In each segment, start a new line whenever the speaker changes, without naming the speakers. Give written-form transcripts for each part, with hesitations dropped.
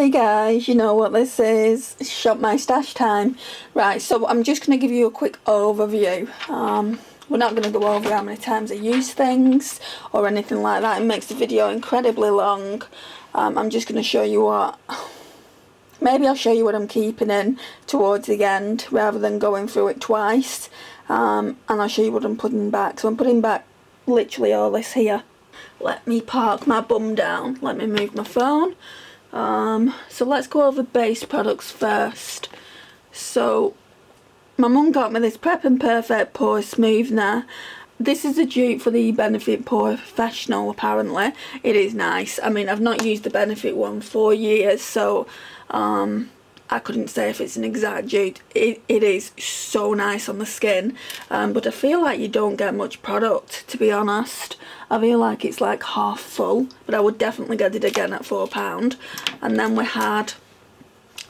Hey guys, you know what this is, shop my stash time. Right, so I'm just going to give you a quick overview. We're not going to go over how many times I use things or anything like that. It makes the video incredibly long. I'm just going to show you what, maybe I'll show you what I'm keeping in towards the end rather than going through it twice. And I'll show you what I'm putting back. So I'm putting back literally all this here. Let me park my bum down, let me move my phone. So let's go over base products first. So my mum got me this Prep and Perfect Pore Smoothener. This is a dupe for the Benefit Pore Professional apparently. It is nice. I mean, I've not used the Benefit one for years, so I couldn't say if it's an exact dupe. It is so nice on the skin, but I feel like you don't get much product, to be honest. I feel like it's like half full, but I would definitely get it again at £4. And then we had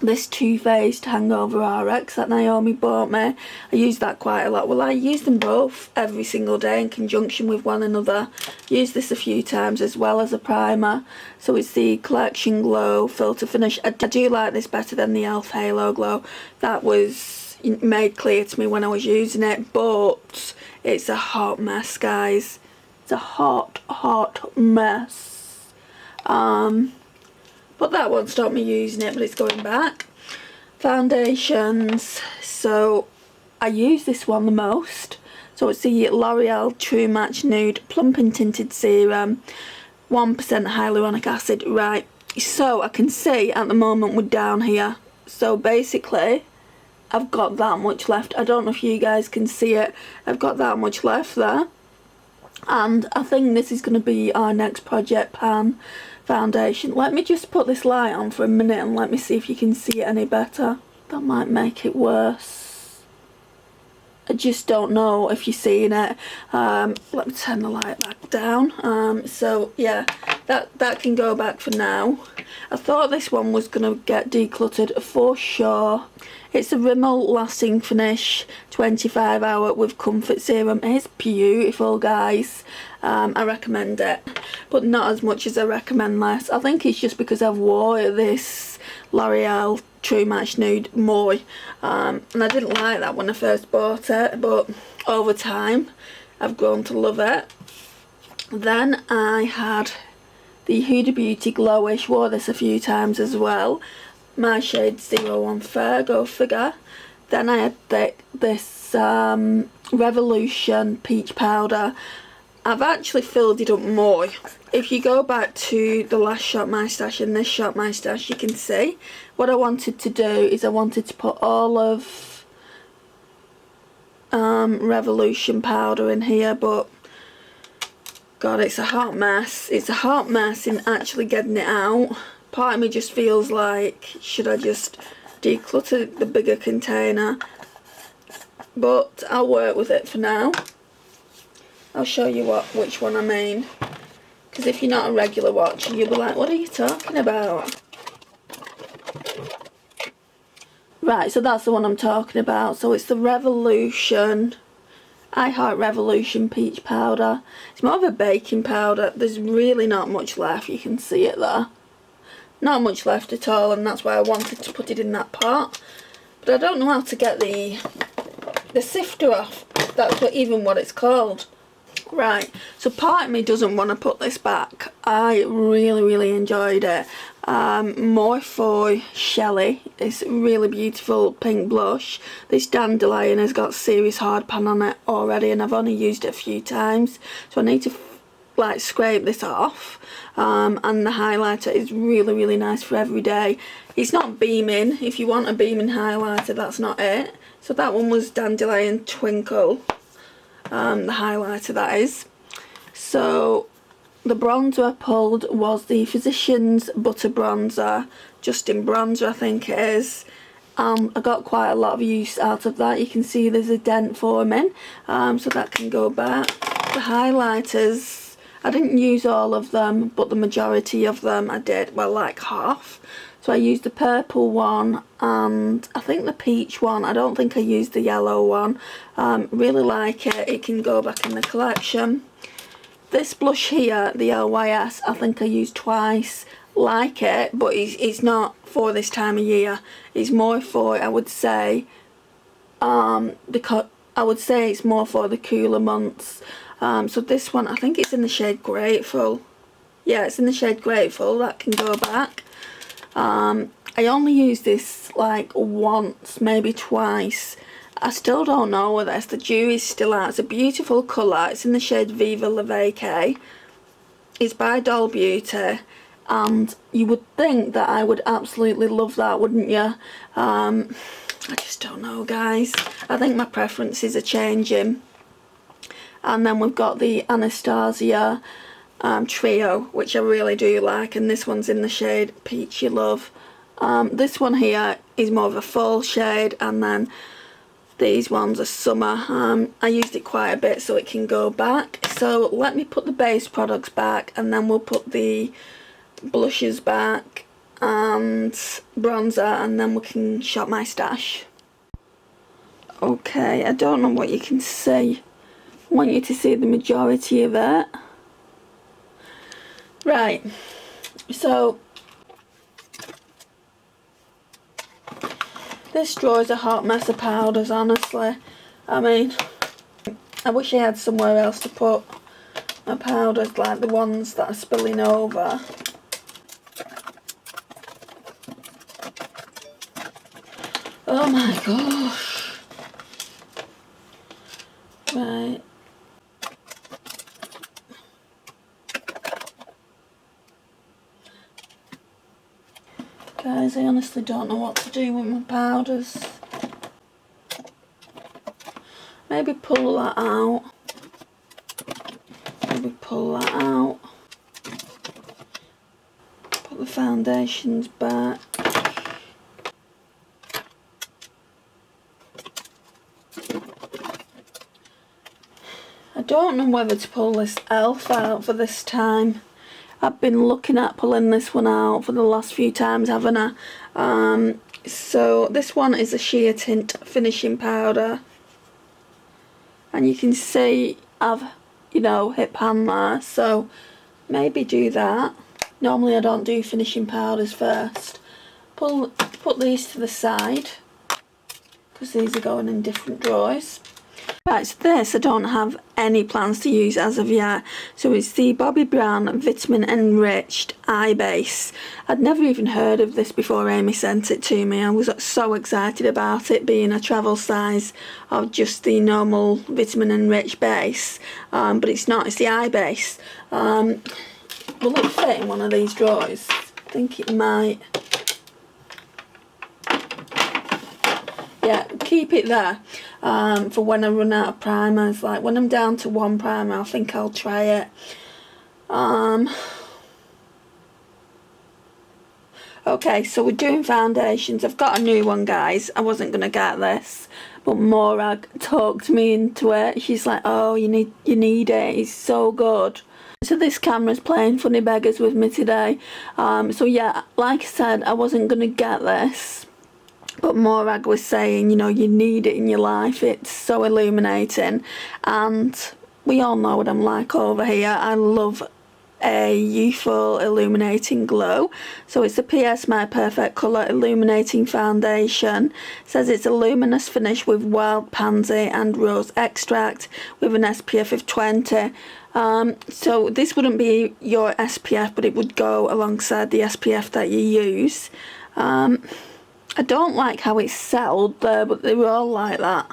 this Too Faced Hangover RX that Naomi bought me. I use that quite a lot. Well, I use them both every single day in conjunction with one another. Used this a few times as well as a primer. So it's the Collection Glow Filter Finish. I do like this better than the e.l.f. Halo Glow. That was made clear to me when I was using it, but it's a hot mess, guys. It's a hot mess. But that won't stop me using it, but it's going back. Foundations. So I use this one the most. So it's the L'Oreal True Match Nude Plumping Tinted Serum, 1% hyaluronic acid. Right, so I can see at the moment we're down here. So basically I've got that much left. I don't know if you guys can see it. I've got that much left there. And I think this is going to be our next project pan foundation. Let me just put this light on for a minute and let me see if you can see it any better. That might make it worse. I just don't know if you're seeing it. Let me turn the light back down. So yeah, that can go back for now. I thought this one was going to get decluttered for sure. It's a Rimmel Lasting Finish 25 Hour with Comfort Serum. It's beautiful, guys. I recommend it, but not as much as I recommend less. I think it's just because I've wore this L'Oreal True Match Nude more, and I didn't like that when I first bought it, but over time I've grown to love it. Then I had the Huda Beauty Glowish. Wore this a few times as well. My shade 01 Fair, go figure. Then I had this Revolution Peach Powder. I've actually filled it up more. If you go back to the last Shop My Stash and this Shop My Stash, you can see what I wanted to do is I wanted to put all of Revolution powder in here, but God, it's a hot mess. It's a hot mess in actually getting it out. Part of me just feels like, should I just declutter the bigger container? But I'll work with it for now. I'll show you which one I mean. Because if you're not a regular watcher, you'll be like, what are you talking about? Right, so that's the one I'm talking about. So it's the Revolution, I Heart Revolution Peach Powder. It's more of a baking powder. There's really not much left. You can see it there. Not much left at all, and that's why I wanted to put it in that pot. But I don't know how to get the sifter off. That's even what it's called. Right, so part of me doesn't want to put this back. I really enjoyed it. More for Shelley, this really beautiful pink blush. This Dandelion has got serious hard pan on it already, and I've only used it a few times, so I need to like scrape this off. And the highlighter is really nice for every day. It's not beaming. If you want a beaming highlighter, that's not it. So that one was Dandelion Twinkle, the highlighter that is. So the bronzer I pulled was the Physicians Butter Bronzer, just in bronzer I think it is. I got quite a lot of use out of that. You can see there's a dent forming, so that can go back. The highlighters, I didn't use all of them, but the majority of them I did, well, like half. So I used the purple one and I think the peach one. I don't think I used the yellow one. Really like it. It can go back in the collection. This blush here, the LYS, I think I used twice. like it, but it's not for this time of year. It's more for, I would say, I would say it's more for the cooler months. So this one, I think it's in the shade Grateful. Yeah, it's in the shade Grateful. That can go back. I only used this like once, maybe twice. I still don't know whether it's the dew is still out. It's a beautiful colour. It's in the shade Viva La Vacay. It's by Doll Beauty, and you would think that I would absolutely love that, wouldn't you? I just don't know, guys. I think my preferences are changing. And then we've got the Anastasia trio, which I really do like, and this one's in the shade Peachy Love. This one here is more of a fall shade, and then these ones are summer. I used it quite a bit so it can go back. So let me put the base products back, and then we'll put the blushes back and bronzer, and then we can shop my stash. Okay, I don't know what you can see. I want you to see the majority of it. Right, so this drawer is a hot mess of powders, honestly. I mean, I wish I had somewhere else to put my powders, like the ones that are spilling over. Oh my gosh. Right. Guys, I honestly don't know what to do with my powders. Maybe pull that out. Maybe pull that out. Put the foundations back. I don't know whether to pull this elf out for this time. I've been looking at pulling this one out for the last few times, haven't I? So this one is a sheer tint finishing powder, and you can see I've, you know, hit pan there, so maybe do that. Normally I don't do finishing powders first. Put these to the side, because these are going in different drawers. Right, so this I don't have any plans to use as of yet. So it's the Bobbi Brown Vitamin Enriched Eye Base. I'd never even heard of this before Amy sent it to me. I was so excited about it being a travel size of just the normal Vitamin Enriched base. But it's not, it's the eye base. Will it fit in one of these drawers? I think it might. Yeah, keep it there for when I run out of primers. Like when I'm down to one primer, I think I'll try it. Okay, so we're doing foundations. I've got a new one, guys. I wasn't going to get this, but Morag talked me into it. She's like, oh, you need it. It's so good. So this camera's playing funny beggars with me today. So yeah, like I said, I wasn't going to get this. But Morag was saying, you know, you need it in your life. It's so illuminating. And we all know what I'm like over here. I love a youthful illuminating glow. So it's the PS My Perfect Colour Illuminating Foundation. It says it's a luminous finish with wild pansy and rose extract with an SPF of 20. So this wouldn't be your SPF, but it would go alongside the SPF that you use. I don't like how it's settled there, but they were all like that.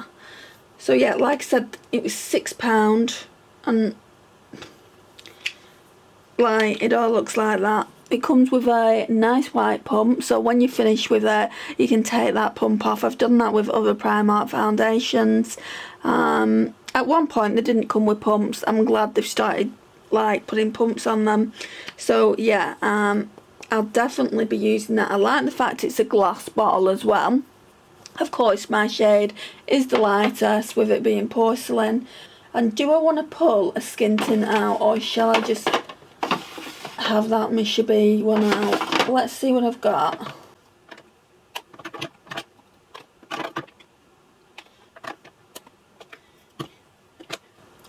So yeah, like I said, it was £6, and like it all looks like that. It comes with a nice white pump, so when you finish with it, you can take that pump off. I've done that with other Primark foundations. At one point they didn't come with pumps. I'm glad they've started like putting pumps on them. So yeah, I'll definitely be using that. I like the fact it's a glass bottle as well. Of course, my shade is the lightest with it being porcelain. And do I want to pull a skin tint out, or shall I just have that Mishabi one out? Let's see what I've got.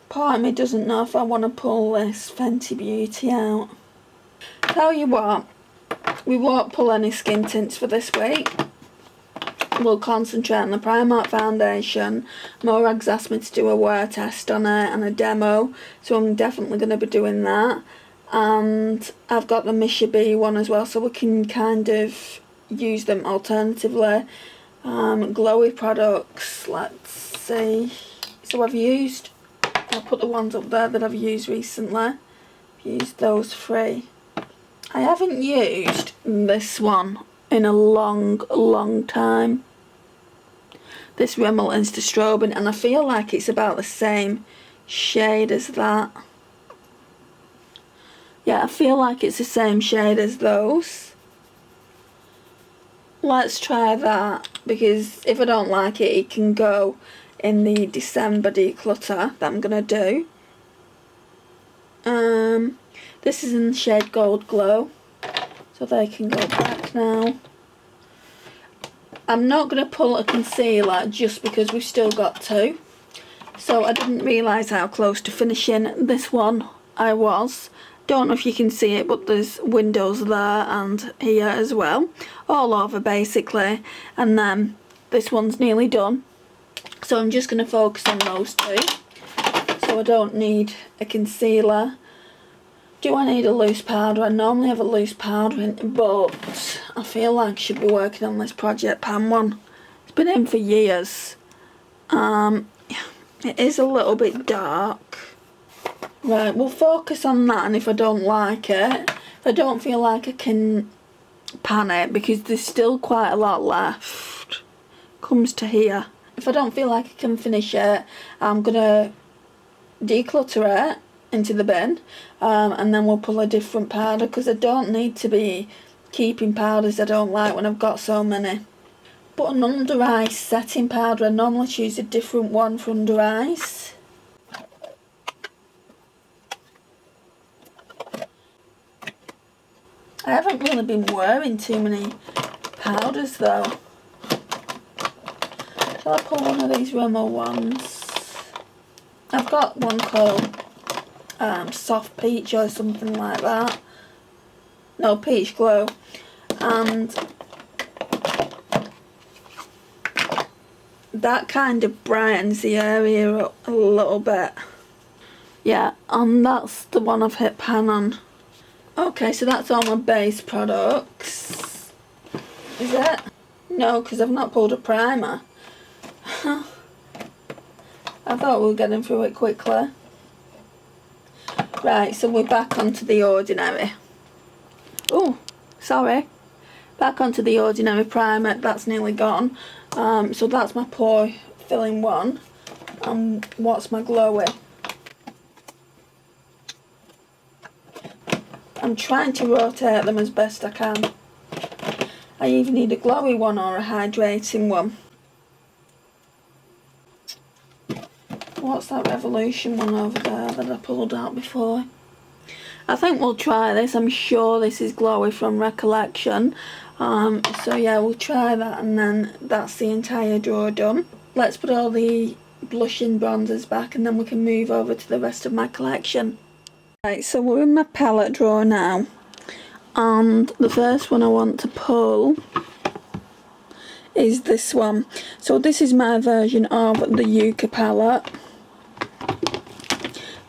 Part of me doesn't know if I want to pull this Fenty Beauty out. Tell you what, we won't pull any skin tints for this week. We'll concentrate on the Primark foundation. Morag's asked me to do a wear test on it and a demo, so I'm definitely going to be doing that. And I've got the Misha B one as well, so we can kind of use them alternatively. Glowy products, let's see. So I'll put the ones up there that I've used recently. I've used those 3. I haven't used this one in a long time. This Rimmel Insta Strobing, and I feel like it's about the same shade as that. Yeah, I feel like it's the same shade as those. Let's try that, because if I don't like it, it can go in the December declutter that I'm gonna do. This is in the shade Gold Glow, so they can go back now. I'm not going to pull a concealer just because we've still got 2. So I didn't realise how close to finishing this one I was. Don't know if you can see it, but there's windows there and here as well. All over basically. And then this one's nearly done. So I'm just going to focus on those 2. So I don't need a concealer. Do I need a loose powder? I normally have a loose powder in, but I feel like I should be working on this Project Pan one. It's been in for years. It is a little bit dark. Right, we'll focus on that, and if I don't like it, if I don't feel like I can pan it, because there's still quite a lot left, comes to here. If I don't feel like I can finish it, I'm going to declutter it into the bin, and then we'll pull a different powder, because I don't need to be keeping powders I don't like when I've got so many. But an under eyes setting powder, I normally choose a different one for under eyes. I haven't really been wearing too many powders though. Shall I pull one of these Rimmel ones? I've got one called Soft Peach or something like that. No, Peach Glow. And that kind of brightens the area up a little bit. Yeah, and that's the one I've hit pan on. Okay, so that's all my base products. Is it? No, because I've not pulled a primer. I thought we were getting through it quickly. Right, so we're back onto the Ordinary. Oh, sorry. Back onto the Ordinary primer, that's nearly gone. So that's my pore filling one. And what's my glowy? I'm trying to rotate them as best I can. I either need a glowy one or a hydrating one. What's that Revolution one over there that I pulled out before? I think we'll try this. I'm sure this is glowy from recollection. So yeah, we'll try that, and then that's the entire drawer done. Let's put all the blushing bronzers back, and then we can move over to the rest of my collection. Right, so we're in my palette drawer now, and the first one I want to pull is this one. So this is my version of the Yucca palette.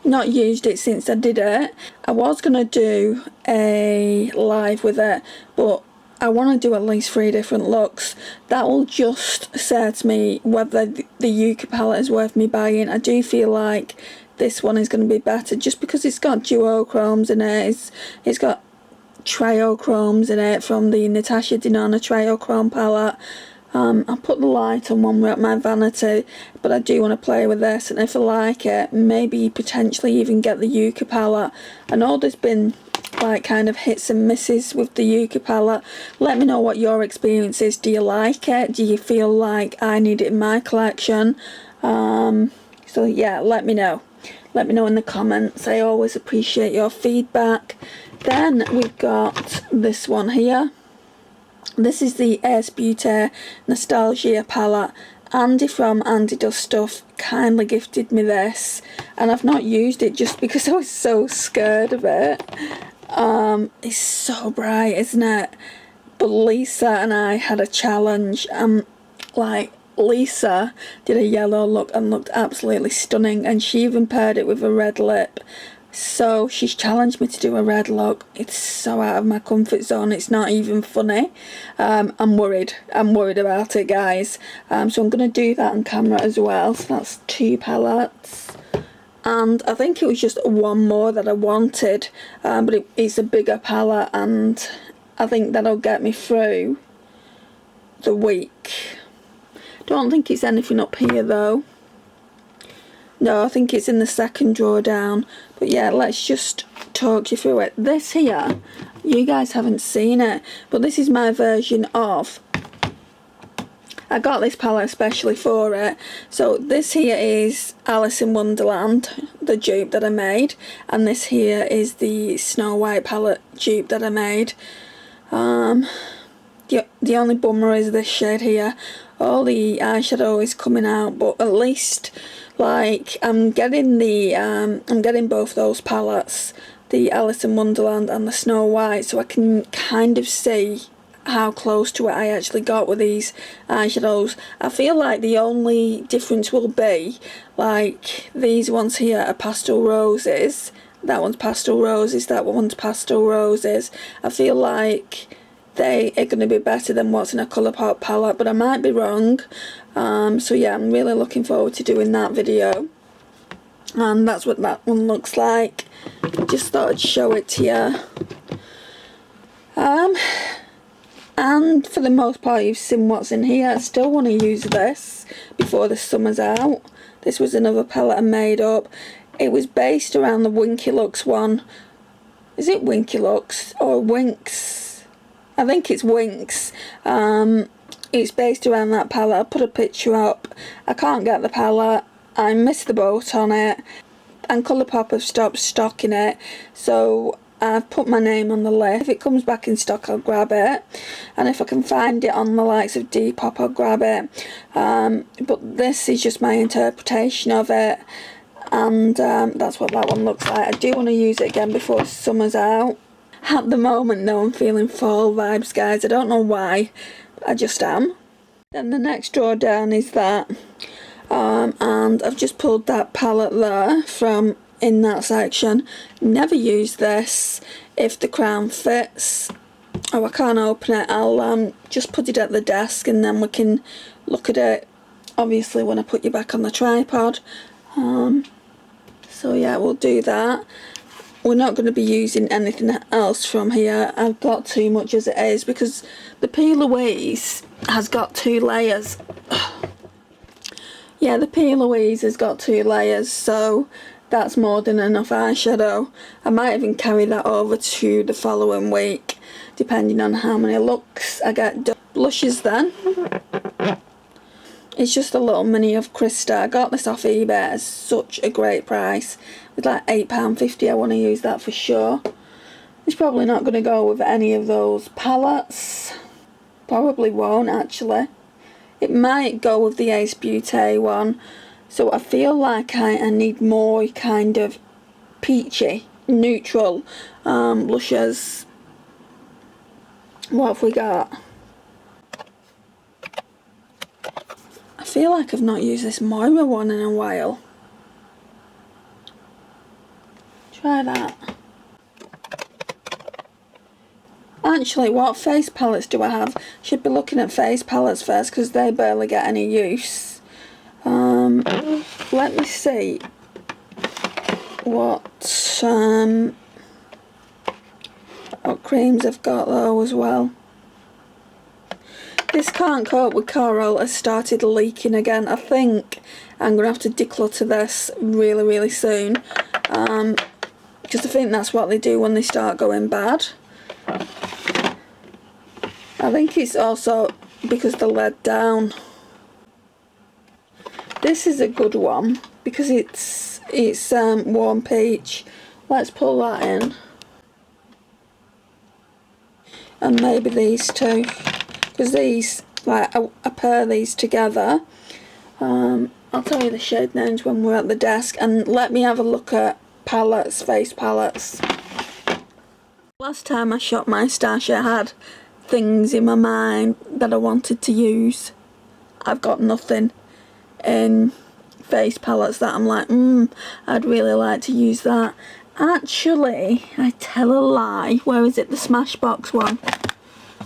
Not used it since I did it. I was going to do a live with it, but I want to do at least 3 different looks. That will just say to me whether the Yucca palette is worth me buying. I do feel like this one is going to be better just because it's got duochromes in it. It's got triochromes in it from the Natasha Denona Triochrome palette. I'll put the light on when we're at my vanity, but I do want to play with this, and if I like it, maybe potentially even get the Yucca palette. I know there's been like kind of hits and misses with the Yucca palette. Let me know what your experience is. Do you like it? Do you feel like I need it in my collection? So yeah, let me know. Let me know in the comments. I always appreciate your feedback. Then we've got this one here. This is the Ace Beauty Nostalgia palette. Andy from Andy Does Stuff kindly gifted me this, and I've not used it just because I was so scared of it. It's so bright, isn't it? But Lisa and I had a challenge. Like, Lisa did a yellow look and looked absolutely stunning, and she even paired it with a red lip. So she's challenged me to do a red look. It's so out of my comfort zone, it's not even funny. I'm worried about it, guys. So I'm going to do that on camera as well. So that's 2 palettes. And I think it was just one more that I wanted, but it's a bigger palette, and I think that'll get me through the week. Don't think it's anything up here though. No, I think it's in the second drawer down. But yeah, let's just talk you through it. This here, you guys haven't seen it, but this is my version of... I got this palette especially for it. So this here is Alice in Wonderland, the dupe that I made. And this here is the Snow White palette dupe that I made. The only bummer is this shade here. All the eyeshadow is coming out, but at least... like, I'm getting both those palettes, the Alice in Wonderland and the Snow White, so I can kind of see how close to it I actually got with these eyeshadows. I feel like the only difference will be, like, these ones here are pastel roses, that one's pastel roses, that one's pastel roses. I feel like they are going to be better than what's in a Colourpop palette, but I might be wrong. So yeah, I'm really looking forward to doing that video. And that's what that one looks like. Just thought I'd show it to you. And for the most part you've seen what's in here. I still want to use this before the summer's out. This was another palette I made up. It was based around the Winky Lux one. Is it Winky Lux or Winks? I think it's Winks. It's based around that palette. I'll put a picture up. I can't get the palette. I missed the boat on it. And Colourpop have stopped stocking it. So I've put my name on the list. If it comes back in stock, I'll grab it. And if I can find it on the likes of Depop, I'll grab it. But this is just my interpretation of it. And that's what that one looks like. I do want to use it again before summer's out. At the moment though, I'm feeling fall vibes, guys. I don't know why, I just am. Then the next drawer down is that. And I've just pulled that palette there from in that section. Never use this. If the crown fits, oh, I can't open it, I'll just put it at the desk and then we can look at it, obviously, when I put you back on the tripod. So yeah, we'll do that. We're not going to be using anything else from here. I've got too much as it is because the P. Louise has got 2 layers. Yeah, the P. Louise has got 2 layers, so that's more than enough eyeshadow. I might even carry that over to the following week, depending on how many looks I get done. Blushes then. It's just a little mini of Crystah. I got this off eBay at such a great price. With like £8.50, I want to use that for sure. It's probably not going to go with any of those palettes. Probably won't, actually. It might go with the Ace Beauté one. So I feel like I need more kind of peachy, neutral blushes. What have we got? I feel like I've not used this Moira one in a while. Try that. Actually, what face palettes do I have? Should be looking at face palettes first because they barely get any use. Let me see what creams I've got though as well. This Can't Cope with Coral has started leaking again. I think I'm going to have to declutter this really soon. Because I think that's what they do when they start going bad. I think it's also because they're let down. This is a good one because it's warm peach. Let's pull that in. And maybe these two. Because these, like, I pair these together. I'll tell you the shade names when we're at the desk. And let me have a look at palettes, face palettes. Last time I shot my stash, I had things in my mind that I wanted to use. I've got nothing in face palettes that I'm like, I'd really like to use that. Actually, I tell a lie. Where is it? The Smashbox one.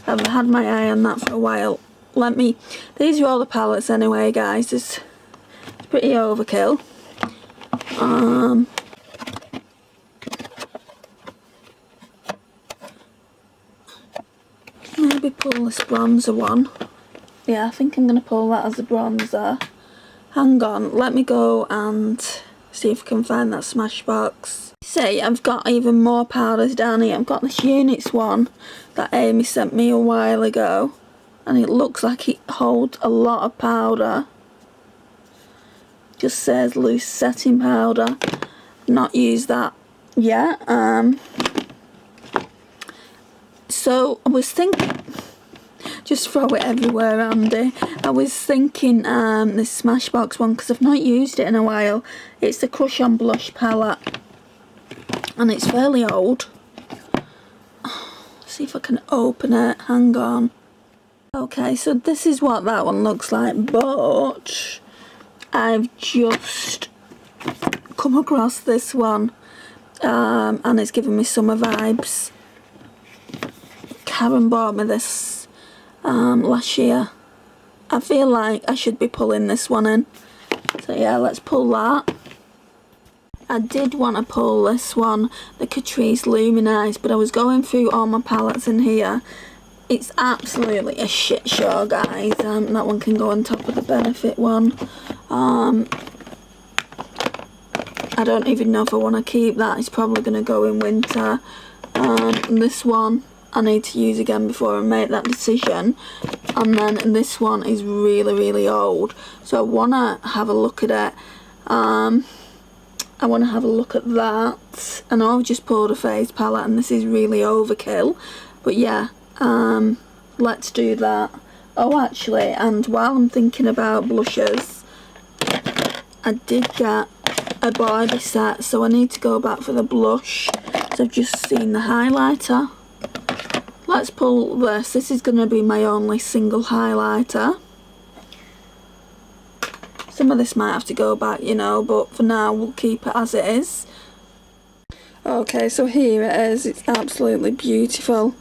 I've had my eye on that for a while. These are all the palettes anyway, guys. It's pretty overkill. Maybe pull this bronzer one. Yeah, I think I'm going to pull that as a bronzer. Hang on, let me go and see if I can find that Smashbox. See, I've got even more powders down here. I've got this Units one that Amy sent me a while ago. And it looks like it holds a lot of powder. Just says loose setting powder. Not used that yet. So I was thinking, just throw it everywhere, Andy. I was thinking this Smashbox one, because I've not used it in a while. It's the Crush on Blush palette, and it's fairly old. See if I can open it. Hang on. Okay, so this is what that one looks like, but I've just come across this one, and it's giving me summer vibes. Karen bought me this last year. I feel like I should be pulling this one in. So yeah, let's pull that. I did want to pull this one, the Catrice Luminize, but I was going through all my palettes in here. It's absolutely a shit show, guys. That one can go on top of the Benefit one. I don't even know if I want to keep that. It's probably going to go in winter. And this one I need to use again before I make that decision. And then this one is really, really old. So I want to have a look at it. I want to have a look at that. I know I've just pulled a face palette and this is really overkill. But yeah. Let's do that. Oh, actually, and while I'm thinking about blushes, I did get a Barbie set, so I need to go back for the blush. So I've just seen the highlighter. Let's pull this. This is going to be my only single highlighter. Some of this might have to go back, you know, but for now we'll keep it as it is. Okay, so here it is. It's absolutely beautiful.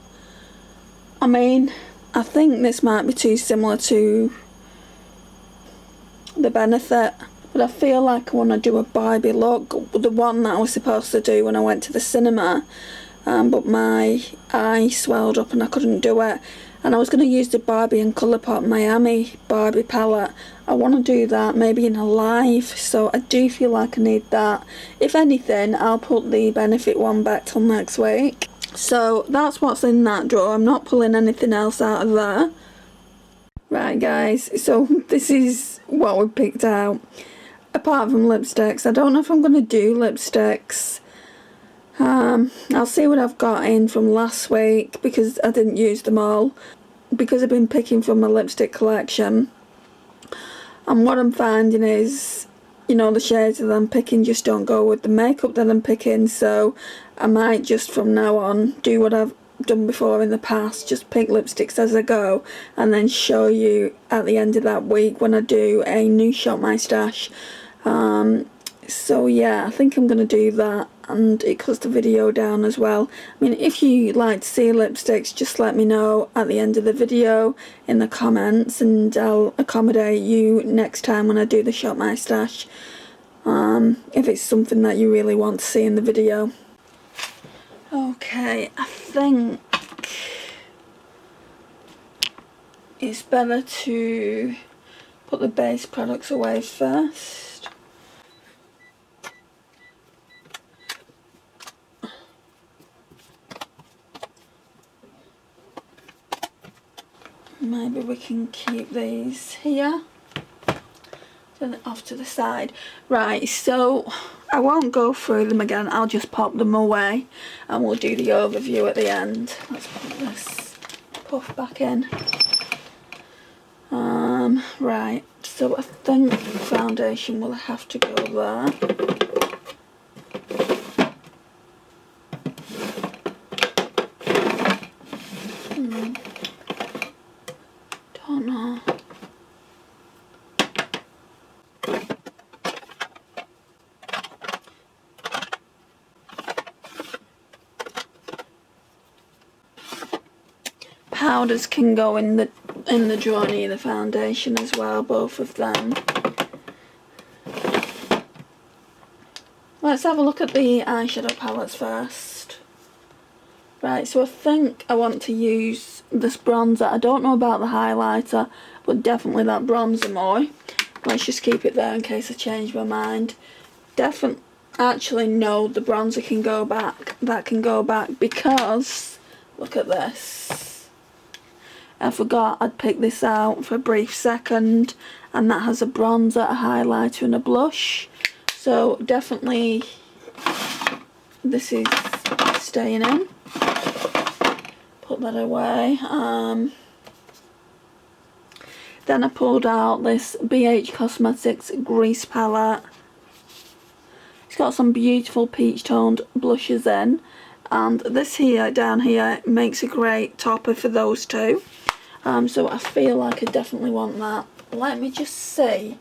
I mean, I think this might be too similar to the Benefit, but I feel like I want to do a Barbie look, the one that I was supposed to do when I went to the cinema, but my eye swelled up and I couldn't do it. And I was going to use the Barbie and Colourpop Miami Barbie palette. I want to do that maybe in a live, so I do feel like I need that. If anything, I'll put the Benefit one back till next week. So that's what's in that drawer. I'm not pulling anything else out of there. Right, guys, so this is what we picked out. Apart from lipsticks, I don't know if I'm going to do lipsticks. I'll see what I've got in from last week, because I didn't use them all, because I've been picking from my lipstick collection. And what I'm finding is, you know, the shades that I'm picking just don't go with the makeup that I'm picking, so I might just from now on do what I've done before in the past, just pick lipsticks as I go, and then show you at the end of that week when I do a new Shop My Stash. So yeah, I think I'm going to do that, and it cuts the video down as well. I mean, if you like to see lipsticks, just let me know at the end of the video in the comments, and I'll accommodate you next time when I do the Shop My Stash, if it's something that you really want to see in the video. Okay, I think it's better to put the base products away first. Maybe we can keep these here, then off to the side. Right, so I won't go through them again, I'll just pop them away and we'll do the overview at the end. Let's put this puff back in. Right, so I think foundation will have to go there. don't know. Powders can go in the drawer near the foundation as well, both of them. Let's have a look at the eyeshadow palettes first. Right, so I think I want to use this bronzer. I don't know about the highlighter, but definitely that bronzer more. Let's just keep it there in case I change my mind. Definitely, actually no, the bronzer can go back. That can go back because, look at this. I forgot I'd picked this out for a brief second, and that has a bronzer, a highlighter and a blush. So definitely this is staying in. Put that away. Then I pulled out this BH Cosmetics grease palette. It's got some beautiful peach toned blushes in, and this here down here makes a great topper for those two. So I feel like I definitely want that. Let me just see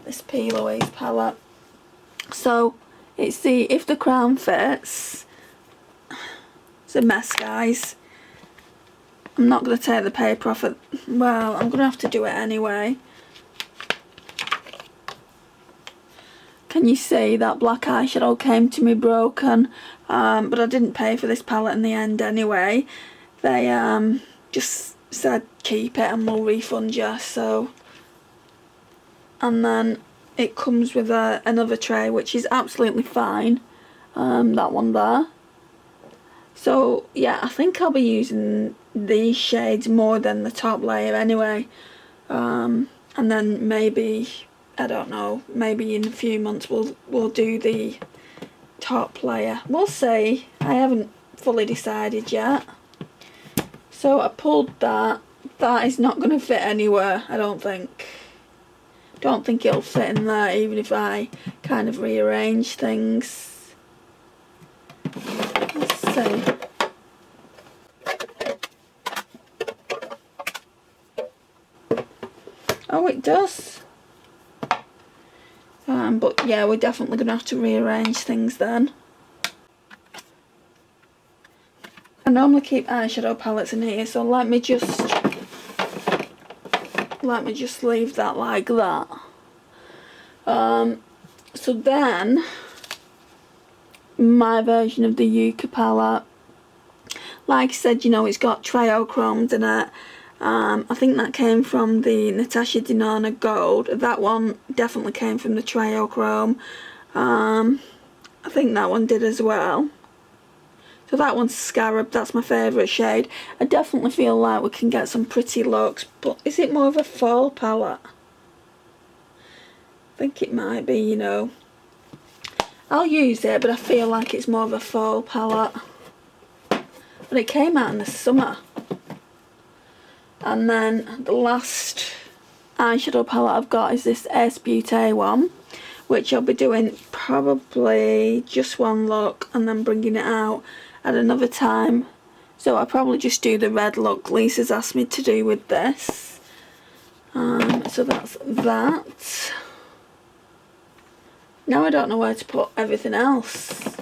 this Peel Aways palette. So it's the If the Crown Fits. It's a mess, guys. I'm not going to take the paper off it. Well, I'm going to have to do it anyway. Can you see that black eyeshadow came to me broken? But I didn't pay for this palette in the end anyway. They just said keep it and we'll refund you. So, and then it comes with another tray, which is absolutely fine. That one there. So yeah, I think I'll be using these shades more than the top layer anyway. And then maybe, I don't know, maybe in a few months we'll do the top layer. We'll see. I haven't fully decided yet. So I pulled that. That is not going to fit anywhere, I don't think. Don't think it'll fit in there even if I kind of rearrange things. Let's see. Oh, it does. But yeah, we're definitely going to have to rearrange things then. I normally keep eyeshadow palettes in here, so let me just leave that like that. So then my version of the Yucca palette, like I said, you know, it's got triochromes in it. I think that came from the Natasha Denona Gold. That one definitely came from the triochrome. I think that one did as well. So that one's Scarab, that's my favourite shade. I definitely feel like we can get some pretty looks, but is it more of a fall palette? I think it might be, you know. I'll use it, but I feel like it's more of a fall palette. But it came out in the summer. And then the last eyeshadow palette I've got is this Ace Beauté one, which I'll be doing probably just one look and then bringing it out at another time. So I'll probably just do the red look Lisa's asked me to do with this. So that's that. Now I don't know where to put everything else.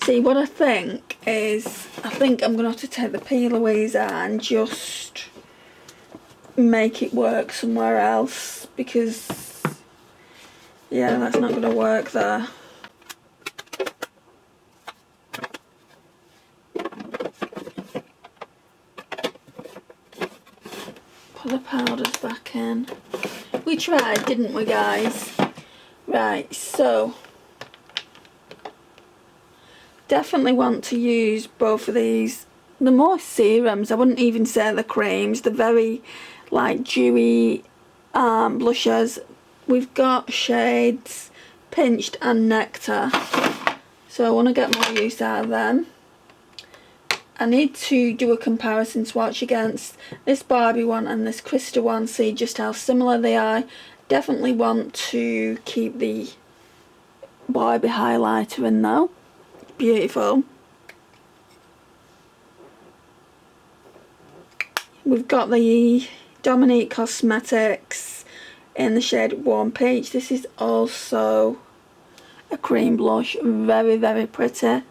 See, what I think is, I think I'm going to have to take the Peel Aways out and just make it work somewhere else, because yeah, that's not going to work there. Put the powders back in. We tried, didn't we, guys? Right, so definitely want to use both of these. The more serums, I wouldn't even say the creams, the very like dewy blushers. We've got shades Pinched and Nectar, so I want to get more use out of them. I need to do a comparison swatch against this Barbie one and this Crystah one, see just how similar they are. Definitely want to keep the Barbie highlighter in though. Beautiful. We've got the Dominique Cosmetics in the shade Warm Peach. This is also a cream blush, very, very pretty.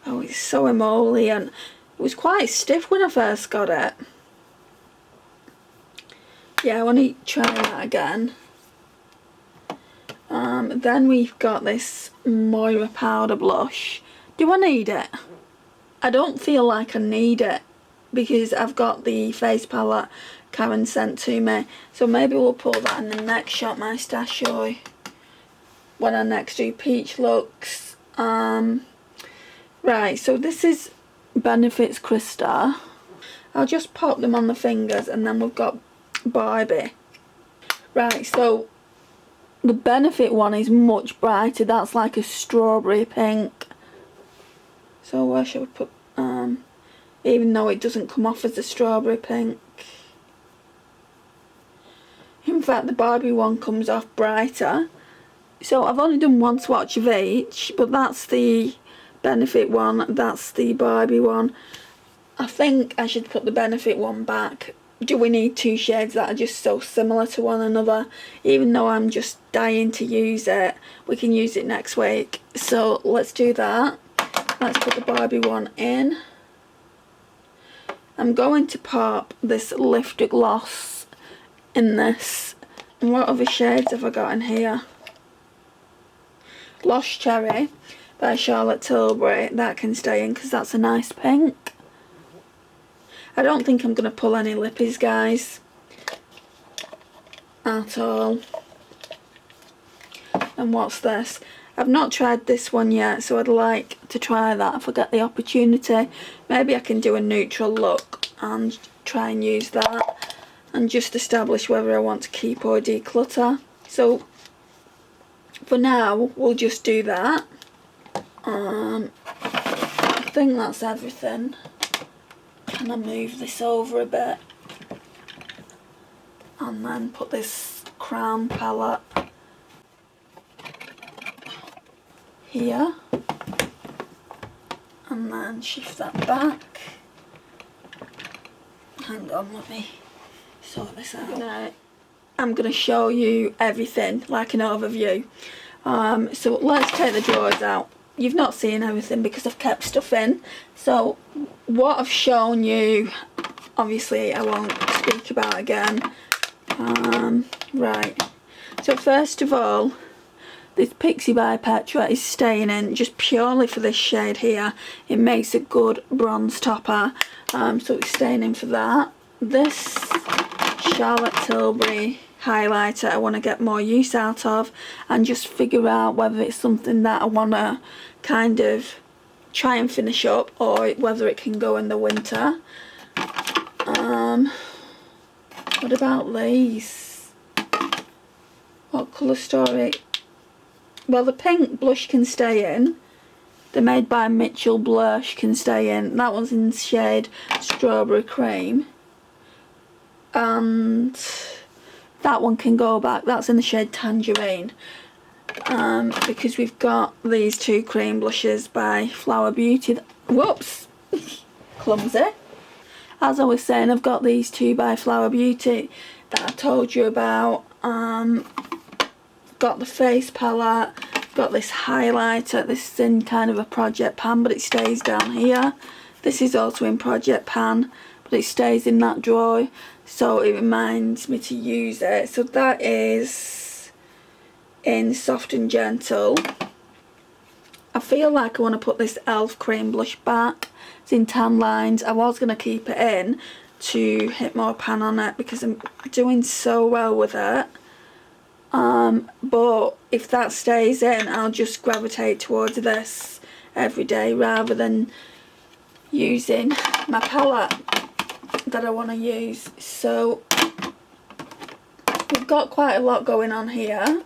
Oh, it's so emollient. It was quite stiff when I first got it. Yeah, I want to try that again. Then we've got this Moira powder blush. Do I need it? I don't feel like I need it because I've got the face palette Karen sent to me. So maybe we'll put that in the next Shop My Stash show when I next do peach looks. Right, so this is Benefit's Crystah. I'll just pop them on the fingers, and then we've got Barbie. Right, so the Benefit one is much brighter. That's like a strawberry pink. So where should we put, even though it doesn't come off as a strawberry pink. In fact, the Barbie one comes off brighter. So I've only done one swatch of each, but that's the Benefit one, that's the Barbie one. I think I should put the Benefit one back. Do we need two shades that are just so similar to one another? Even though I'm just dying to use it, we can use it next week. So let's do that. Let's put the Barbie one in. I'm going to pop this Lifter Gloss in this. And what other shades have I got in here? Lost Cherry by Charlotte Tilbury. That can stay in because that's a nice pink. I don't think I'm going to pull any lippies, guys, at all. And what's this? I've not tried this one yet, so I'd like to try that if I get the opportunity. Maybe I can do a neutral look and try and use that and just establish whether I want to keep or declutter. So for now, we'll just do that. I think that's everything. Can I move this over a bit? And then put this Crown palette here. And then shift that back. Hang on, let me sort this out. I'm going to show you everything, like an overview. So let's take the drawers out. You've not seen everything because I've kept stuff in. So what I've shown you, obviously I won't speak about again. Right. So first of all, this Pixie by Petra is staying in just purely for this shade here. It makes a good bronze topper. So it's staying in for that. This Charlotte Tilbury highlighter I want to get more use out of and just figure out whether it's something that I want to kind of try and finish up or whether it can go in the winter. What about these? What colour story? Well, the pink blush can stay in. They're made by Mitchell Blush, can stay in. That one's in the shade Strawberry Cream. And that one can go back. That's in the shade Tangerine. Because we've got these two cream blushes by Flower Beauty. Whoops! Clumsy. As I was saying, I've got these two by Flower Beauty that I told you about. Got the face palette. Got this highlighter. This is in kind of a project pan, but it stays down here. This is also in project pan, but it stays in that drawer, so it reminds me to use it. So that is in Soft and Gentle. I feel like I want to put this e.l.f. cream blush back. It's in Tan Lines. I was going to keep it in to hit more pan on it because I'm doing so well with it. But if that stays in, I'll just gravitate towards this every day rather than using my palette that I want to use. So we've got quite a lot going on here.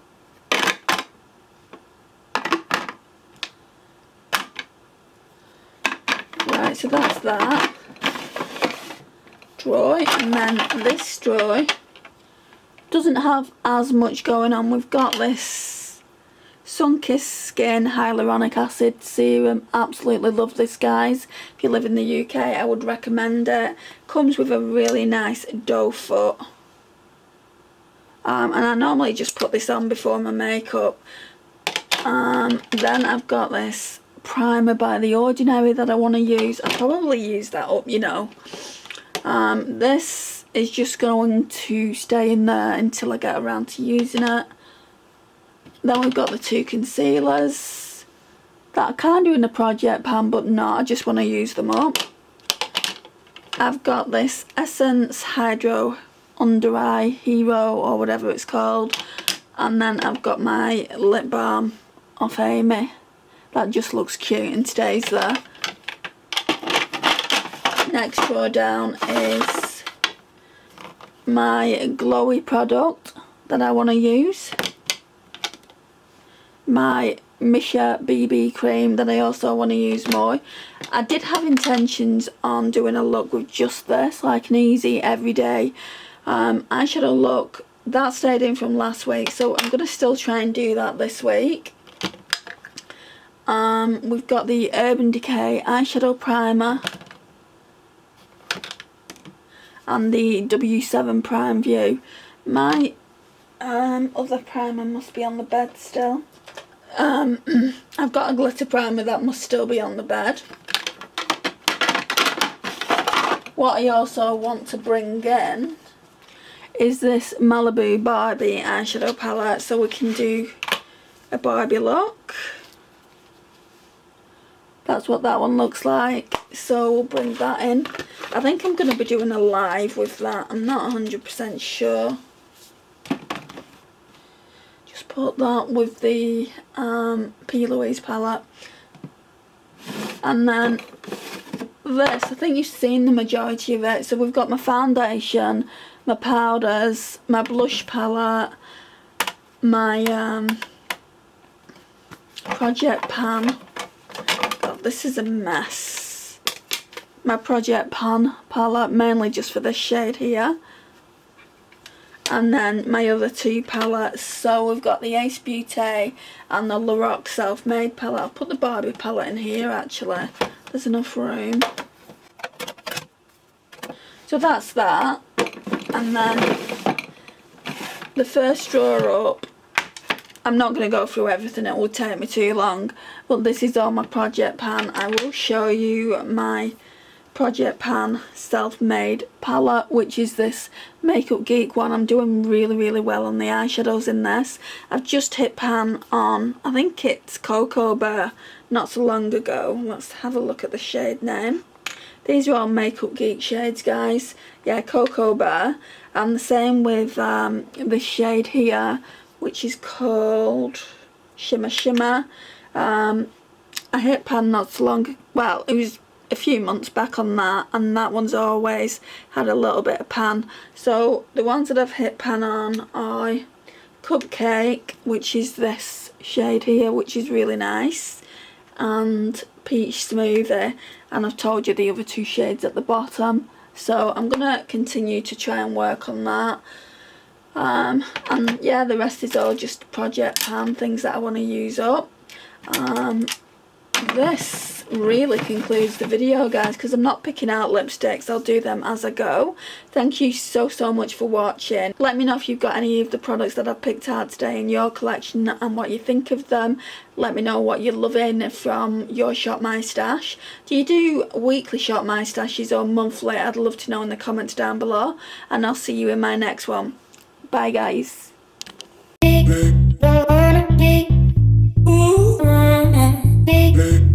Right, so that's that drawer, and then this drawer doesn't have as much going on. We've got this Sunkissed Skin Hyaluronic Acid Serum. Absolutely love this, guys. If you live in the UK, I would recommend it. Comes with a really nice doe foot. And I normally just put this on before my makeup. Then I've got this primer by The Ordinary that I want to use. I'll probably use that up, you know. This is just going to stay in there until I get around to using it. Then we've got the two concealers that I can do in the project pan, but no, I just want to use them up. I've got this Essence Hydro Under Eye Hero, or whatever it's called. And then I've got my lip balm off Amy. That just looks cute and stays there. Next drawer down is my glowy product that I want to use. My Misha BB cream that I also want to use more. I did have intentions on doing a look with just this, like an easy everyday eyeshadow look. That stayed in from last week, so I'm going to still try and do that this week. We've got the Urban Decay eyeshadow primer and the W7 Prime View. My other primer must be on the bed still. I've got a glitter primer that must still be on the bed. What I also want to bring in is this Malibu Barbie eyeshadow palette, so we can do a Barbie look. That's what that one looks like, so we'll bring that in. I think I'm going to be doing a live with that, I'm not 100% sure. Just put that with the P. Louise palette. And then this, I think you've seen the majority of it. So we've got my foundation, my powders, my blush palette, my project pan. God, this is a mess. My project pan palette, mainly just for this shade here. And then my other two palettes. So we've got the Ace Beauty and the Lorac Self-Made palette. I'll put the Barbie palette in here actually. There's enough room. So that's that. And then the first drawer up, I'm not going to go through everything, it will take me too long. But this is all my project pan. I will show you my Project Pan Self-Made palette, which is this Makeup Geek one. I'm doing really well on the eyeshadows in this. I've just hit pan on, I think it's Cocoa Bear, not so long ago. Let's have a look at the shade name. These are all Makeup Geek shades, guys. Yeah, Cocoa Bear. And the same with this shade here, which is called Shimmer Shimmer. I hit pan not so long, well, it was a few months back on that, and that one's always had a little bit of pan. So the ones that I've hit pan on are Cupcake, which is this shade here, which is really nice, and Peach Smoothie, and I've told you the other two shades at the bottom. So I'm gonna continue to try and work on that. And yeah, the rest is all just project pan things that I want to use up. This really concludes the video, guys, because I'm not picking out lipsticks. I'll do them as I go. Thank you so much for watching. Let me know if you've got any of the products that I've picked out today in your collection and what you think of them. Let me know what you're loving from your Shop My Stash. Do you do weekly Shop My Stashes or monthly? I'd love to know in the comments down below, and I'll see you in my next one. Bye, guys.